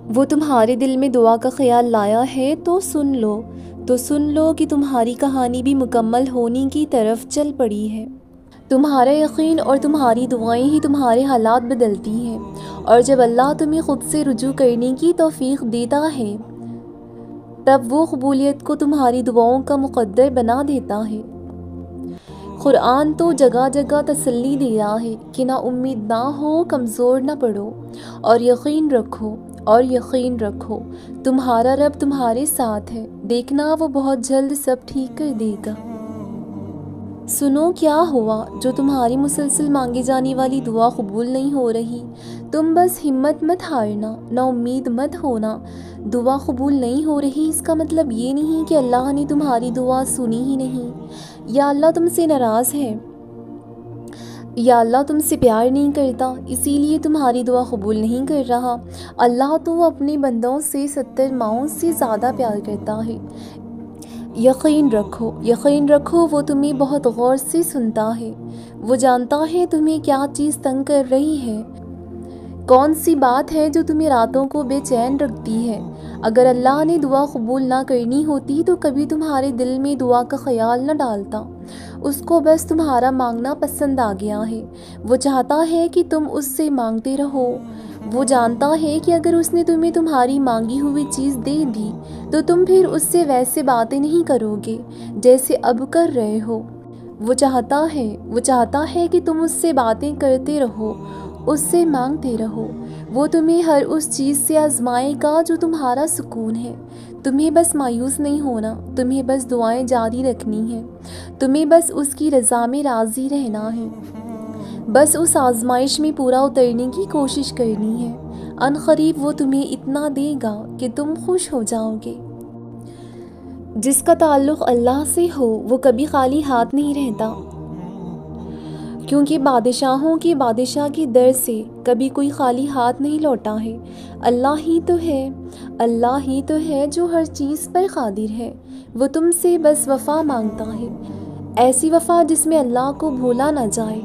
وہ تمہارے دل میں دعا کا خیال لایا ہے تو سن لو کہ تمہاری کہانی بھی مکمل ہونے کی طرف چل پڑی ہے۔ تمہارا یقین اور تمہاری دعائیں ہی تمہارے حالات بدلتی ہیں، اور جب اللہ تمہیں خود سے رجوع کرنے کی توفیق دیتا ہے تب وہ قبولیت کو تمہاری دعاؤں کا مقدر بنا دیتا ہے۔ قرآن تو جگہ جگہ تسلی دے رہا ہے کہ نہ امید نہ ہو، کمزور نہ پڑو، اور یقین رکھو تمہارا رب تمہارے ساتھ ہے، دیکھنا وہ بہت جلد سب ٹھیک کر دے گا۔ سنو کیا ہوا جو تمہاری مسلسل مانگی جانے والی دعا قبول نہیں ہو رہی۔ تم بس ہمت مت ہارنا، نا امید مت ہونا۔ دعا قبول نہیں ہو رہی اس کا مطلب یہ نہیں کہ اللہ نے تمہاری دعا سنی ہی نہیں، یا اللہ تم سے ناراض ہے، یا اللہ تم سے پیار نہیں کرتا اسی لیے تمہاری دعا قبول نہیں کر رہا۔ اللہ تو اپنے بندوں سے 70 ماؤں سے زیادہ پیار کرتا ہے۔ یقین رکھو وہ تمہیں بہت غور سے سنتا ہے، وہ جانتا ہے تمہیں کیا چیز تنگ کر رہی ہے، کون سی بات ہے جو تمہیں راتوں کو بے چین رکھتی ہے۔ اگر اللہ نے دعا قبول نہ کرنی ہوتی تو کبھی تمہارے دل میں دعا کا خیال نہ ڈالتا، اس کو بس تمہارا مانگنا پسند آ گیا ہے۔ وہ چاہتا ہے کہ تم اس سے مانگتے رہو، وہ جانتا ہے کہ اگر اس نے تمہیں تمہاری مانگی ہوئی چیز دے دی تو تم پھر اس سے ویسے باتیں نہیں کرو گے جیسے اب کر رہے ہو۔ وہ چاہتا ہے کہ تم اس سے باتیں کرتے رہو، اس سے مانگتے رہو۔ وہ تمہیں ہر اس چیز سے آزمائے گا جو تمہارا سکون ہے۔ تمہیں بس مایوس نہیں ہونا، تمہیں بس دعائیں جاری رکھنی ہیں، تمہیں بس اس کی رضا میں راضی رہنا ہے، بس اس آزمائش میں پورا اترنے کی کوشش کرنی ہے۔ ان قریب وہ تمہیں اتنا دے گا کہ تم خوش ہو جاؤ گے۔ جس کا تعلق اللہ سے ہو وہ کبھی خالی ہاتھ نہیں رہتا، کیونکہ بادشاہوں کے بادشاہ کے در سے کبھی کوئی خالی ہاتھ نہیں لوٹا ہے۔ اللہ ہی تو ہے جو ہر چیز پر قادر ہے۔ وہ تم سے بس وفا مانگتا ہے، ایسی وفا جس میں اللہ کو بھولا نہ جائے۔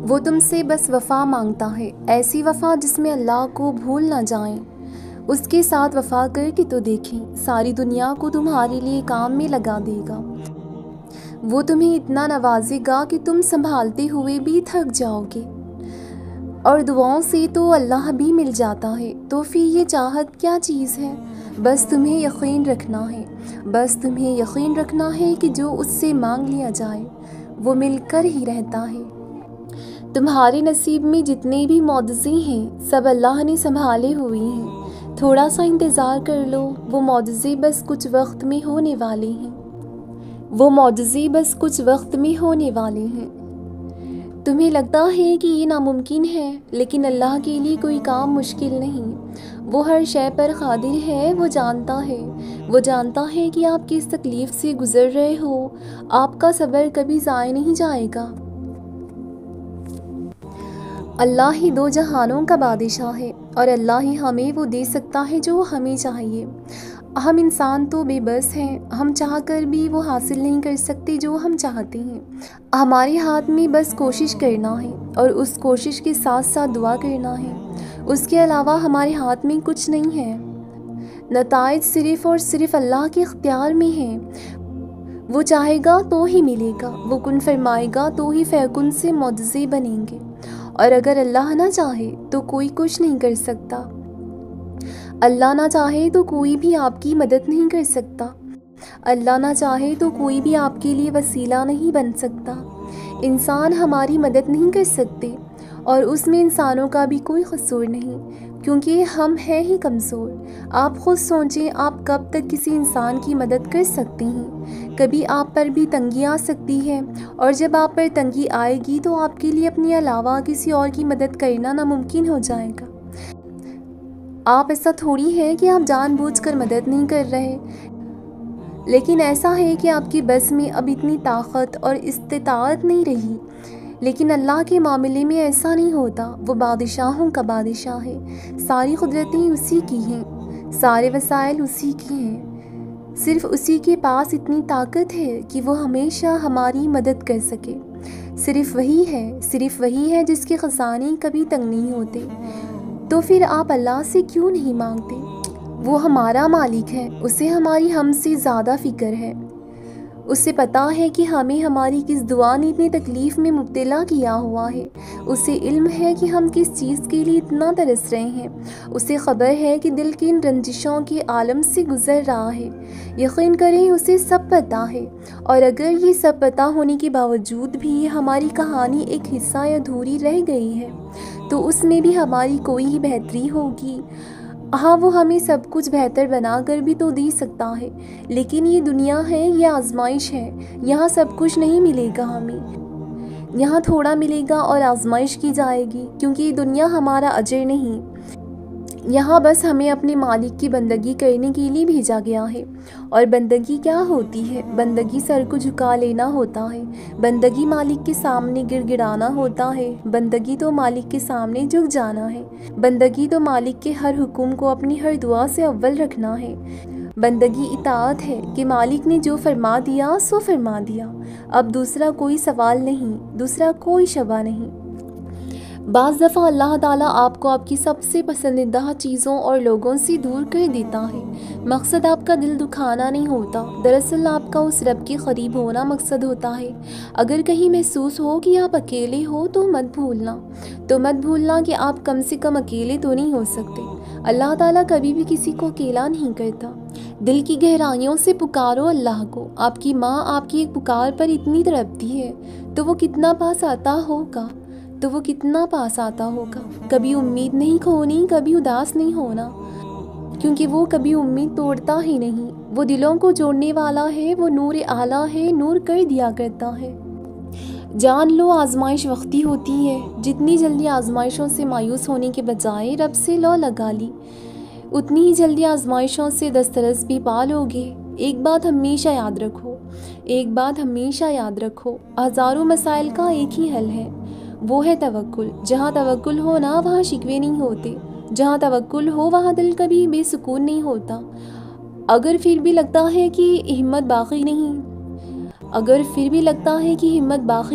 وہ تم سے بس وفا مانگتا ہے، ایسی وفا جس میں اللہ کو بھول نہ جائیں۔ اس کے ساتھ وفا کر کے تو دیکھیں، ساری دنیا کو تمہارے لیے کام میں لگا دے گا۔ وہ تمہیں اتنا نوازے گا کہ تم سنبھالتے ہوئے بھی تھک جاؤ گے، اور دعاؤں سے تو اللہ بھی مل جاتا ہے۔ تو پھر یہ چاہت کیا چیز ہے؟ بس تمہیں یقین رکھنا ہے کہ جو اس سے مانگ لیا جائے وہ مل کر ہی رہتا ہے۔ تمہارے نصیب میں جتنے بھی معجزے ہیں سب اللہ نے سنبھالے ہوئے ہیں، تھوڑا سا انتظار کر لو، وہ معجزے بس کچھ وقت میں ہونے والے ہیں۔ تمہیں لگتا ہے کہ یہ ناممکن ہے، لیکن اللہ کے لیے کوئی کام مشکل نہیں، وہ ہر شے پر قادر ہے۔ وہ جانتا ہے کہ آپ کس تکلیف سے گزر رہے ہو، آپ کا صبر کبھی ضائع نہیں جائے گا۔ اللہ ہی دو جہانوں کا بادشاہ ہے، اور اللہ ہی ہمیں وہ دے سکتا ہے جو ہمیں چاہیے۔ ہم انسان تو بے بس ہیں، ہم چاہ کر بھی وہ حاصل نہیں کر سکتے جو ہم چاہتے ہیں۔ ہمارے ہاتھ میں بس کوشش کرنا ہے، اور اس کوشش کے ساتھ ساتھ دعا کرنا ہے، اس کے علاوہ ہمارے ہاتھ میں کچھ نہیں ہے۔ نتائج صرف اور صرف اللہ کے اختیار میں ہیں، وہ چاہے گا تو ہی ملے گا، وہ کن فرمائے گا تو ہی فیکن سے معجزے بنیں گے، اور اگر اللہ نہ چاہے تو کوئی کچھ نہیں کر سکتا۔ اللہ نہ چاہے تو کوئی بھی آپ کی مدد نہیں کر سکتا، اللہ نہ چاہے تو کوئی بھی آپ کے لیے وسیلہ نہیں بن سکتا۔ انسان ہماری مدد نہیں کر سکتے، اور اس میں انسانوں کا بھی کوئی قصور نہیں، کیونکہ ہم ہیں ہی کمزور۔ آپ خود سوچیں، آپ کب تک کسی انسان کی مدد کر سکتے ہیں؟ کبھی آپ پر بھی تنگی آ سکتی ہے، اور جب آپ پر تنگی آئے گی تو آپ کے لیے اپنے علاوہ کسی اور کی مدد کرنا ناممکن ہو جائے گا۔ آپ ایسا تھوڑی ہے کہ آپ جان بوجھ کر مدد نہیں کر رہے، لیکن ایسا ہے کہ آپ کی بس میں اب اتنی طاقت اور استطاعت نہیں رہی۔ لیکن اللہ کے معاملے میں ایسا نہیں ہوتا، وہ بادشاہوں کا بادشاہ ہے، ساری قدرتیں اسی کی ہیں، سارے وسائل اسی کے ہیں، صرف اسی کے پاس اتنی طاقت ہے کہ وہ ہمیشہ ہماری مدد کر سکے۔ صرف وہی ہے جس کے خزانے کبھی تنگ نہیں ہوتے۔ تو پھر آپ اللہ سے کیوں نہیں مانگتے؟ وہ ہمارا مالک ہے، اسے ہماری ہم سے زیادہ فکر ہے۔ اسے پتہ ہے کہ ہمیں ہماری کس دعا نے اتنی تکلیف میں مبتلا کیا ہوا ہے۔ اسے علم ہے کہ ہم کس چیز کے لیے اتنا ترس رہے ہیں۔ اسے خبر ہے کہ دل کی ان رنجشوں کے عالم سے گزر رہا ہے۔ یقین کریں اسے سب پتہ ہے، اور اگر یہ سب پتہ ہونے کے باوجود بھی ہماری کہانی ایک حصہ ادھوری رہ گئی ہے تو اس میں بھی ہماری کوئی ہی بہتری ہوگی۔ ہاں، وہ ہمیں سب کچھ بہتر بنا کر بھی تو دے سکتا ہے، لیکن یہ دنیا ہے، یہ آزمائش ہے، یہاں سب کچھ نہیں ملے گا ہمیں، یہاں تھوڑا ملے گا اور آزمائش کی جائے گی، کیونکہ یہ دنیا ہمارا اجر نہیں، یہاں بس ہمیں اپنے مالک کی بندگی کرنے کے لیے بھیجا گیا ہے۔ اور بندگی کیا ہوتی ہے؟ بندگی سر کو جھکا لینا ہوتا ہے، بندگی مالک کے سامنے گڑ گڑانا ہوتا ہے، بندگی تو مالک کے سامنے جھک جانا ہے، بندگی تو مالک کے ہر حکم کو اپنی ہر دعا سے اول رکھنا ہے، بندگی اطاعت ہے کہ مالک نے جو فرما دیا سو فرما دیا، اب دوسرا کوئی سوال نہیں، دوسرا کوئی شبہ نہیں۔ بعض دفعہ اللہ تعالیٰ آپ کو آپ کی سب سے پسندیدہ چیزوں اور لوگوں سے دور کر دیتا ہے۔ مقصد آپ کا دل دکھانا نہیں ہوتا، دراصل آپ کا اس رب کے قریب ہونا مقصد ہوتا ہے۔ اگر کہیں محسوس ہو کہ آپ اکیلے ہو تو مت بھولنا کہ آپ کم سے کم اکیلے تو نہیں ہو سکتے۔ اللہ تعالیٰ کبھی بھی کسی کو اکیلا نہیں کرتا۔ دل کی گہرائیوں سے پکارو اللہ کو۔ آپ کی ماں آپ کی ایک پکار پر اتنی تڑپتی ہے تو وہ کتنا پاس آتا ہوگا، کبھی امید نہیں کھونی، کبھی اداس نہیں ہونا، کیونکہ وہ کبھی امید توڑتا ہی نہیں، وہ دلوں کو جوڑنے والا ہے، وہ نور اعلیٰ ہے، نور کر دیا کرتا ہے۔ جان لو آزمائش وقتی ہوتی ہے، جتنی جلدی آزمائشوں سے مایوس ہونے کے بجائے رب سے لو لگا لی، اتنی ہی جلدی آزمائشوں سے دسترس بھی پا لو گے۔ ایک بات ہمیشہ یاد رکھو، ہزاروں مسائل کا ایک ہی حل ہے، وہ ہے توکل۔ جہاں توکل ہو نا وہاں شکوے نہیں ہوتے، جہاں توکل ہو وہاں دل کبھی بے سکون نہیں ہوتا۔ اگر پھر بھی لگتا ہے کہ ہمت باقی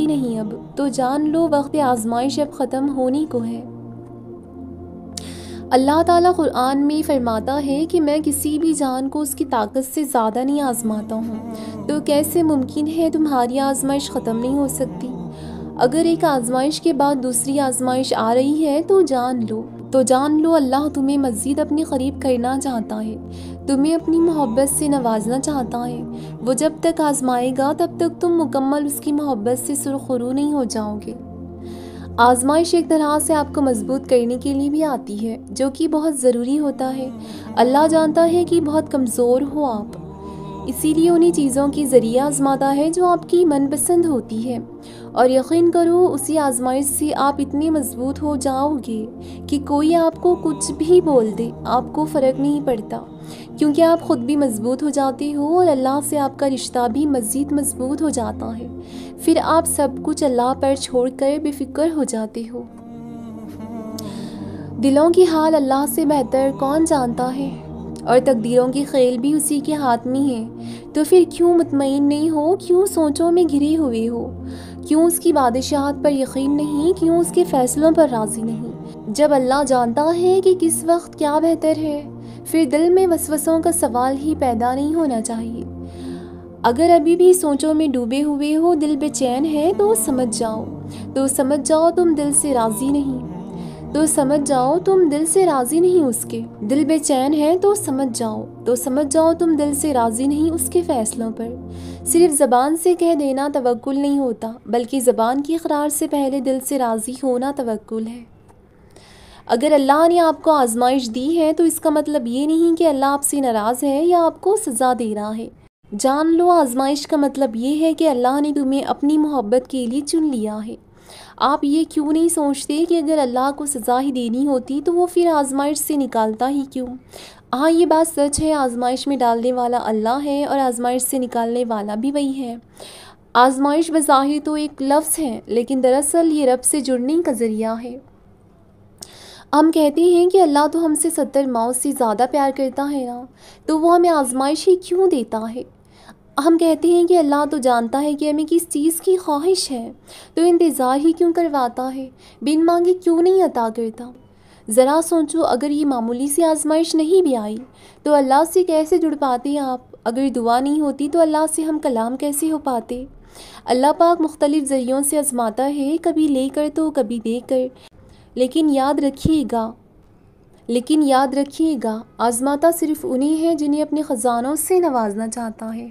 نہیں اب، تو جان لو وقت آزمائش اب ختم ہونے کو ہے۔ اللہ تعالیٰ قرآن میں فرماتا ہے کہ میں کسی بھی جان کو اس کی طاقت سے زیادہ نہیں آزماتا ہوں، تو کیسے ممکن ہے تمہاری آزمائش ختم نہیں ہو سکتی؟ اگر ایک آزمائش کے بعد دوسری آزمائش آ رہی ہے تو جان لو اللہ تمہیں مزید اپنے قریب کرنا چاہتا ہے، تمہیں اپنی محبت سے نوازنا چاہتا ہے۔ وہ جب تک آزمائے گا تب تک تم مکمل اس کی محبت سے سرخرو نہیں ہو جاؤ گے۔ آزمائش ایک طرح سے آپ کو مضبوط کرنے کے لیے بھی آتی ہے، جو کہ بہت ضروری ہوتا ہے۔ اللہ جانتا ہے کہ بہت کمزور ہو آپ، اسی لیے انہی چیزوں کے ذریعے آزماتا ہے جو آپ کی من پسند ہوتی ہے، اور یقین کرو اسی آزمائش سے آپ اتنے مضبوط ہو جاؤ گے کہ کوئی آپ کو کچھ بھی بول دے آپ کو فرق نہیں پڑتا، کیونکہ آپ خود بھی مضبوط ہو جاتے ہو اور اللہ سے آپ کا رشتہ بھی مزید مضبوط ہو جاتا ہے۔ پھر آپ سب کچھ اللہ پر چھوڑ کر بے فکر ہو جاتے ہو۔ دلوں کی حال اللہ سے بہتر کون جانتا ہے، اور تقدیروں کی خیل بھی اسی کے ہاتھ میں ہے، تو پھر کیوں مطمئن نہیں ہو، کیوں سوچوں میں گھرے ہوئے ہو، کیوں اس کی بادشاہت پر یقین نہیں، کیوں اس کے فیصلوں پر راضی نہیں؟ جب اللہ جانتا ہے کہ کس وقت کیا بہتر ہے، پھر دل میں وسوسوں کا سوال ہی پیدا نہیں ہونا چاہیے۔ اگر ابھی بھی سوچوں میں ڈوبے ہوئے ہو، دل بے چین ہے، تو سمجھ جاؤ تم دل سے راضی نہیں، اس کے دل بے چین ہے، تو سمجھ جاؤ تم دل سے راضی نہیں اس کے فیصلوں پر۔ صرف زبان سے کہہ دینا توکل نہیں ہوتا، بلکہ زبان کی اقرار سے پہلے دل سے راضی ہونا توکل ہے۔ اگر اللہ نے آپ کو آزمائش دی ہے تو اس کا مطلب یہ نہیں کہ اللہ آپ سے ناراض ہے یا آپ کو سزا دے رہا ہے۔ جان لو آزمائش کا مطلب یہ ہے کہ اللہ نے تمہیں اپنی محبت کے لیے چن لیا ہے۔ آپ یہ کیوں نہیں سوچتے کہ اگر اللہ کو سزا ہی دینی ہوتی تو وہ پھر آزمائش سے نکالتا ہی کیوں؟ ہاں، یہ بات سچ ہے، آزمائش میں ڈالنے والا اللہ ہے اور آزمائش سے نکالنے والا بھی وہی ہے۔ آزمائش بظاہر تو ایک لفظ ہے، لیکن دراصل یہ رب سے جڑنے کا ذریعہ ہے۔ ہم کہتے ہیں کہ اللہ تو ہم سے 70 ماؤں سے زیادہ پیار کرتا ہے نا، تو وہ ہمیں آزمائش ہی کیوں دیتا ہے؟ ہم کہتے ہیں کہ اللہ تو جانتا ہے کہ ہمیں کس چیز کی خواہش ہے، تو انتظار ہی کیوں کرواتا ہے، بن مانگے کیوں نہیں عطا کرتا؟ ذرا سوچو، اگر یہ معمولی سی آزمائش نہیں بھی آئی تو اللہ سے کیسے جڑ پاتے آپ؟ اگر دعا نہیں ہوتی تو اللہ سے ہم کلام کیسے ہو پاتے؟ اللہ پاک مختلف ذریعوں سے آزماتا ہے، کبھی لے کر تو کبھی دے کر، لیکن یاد رکھیے گا آزماتا صرف انہیں ہے جنہیں اپنے خزانوں سے نوازنا چاہتا ہے۔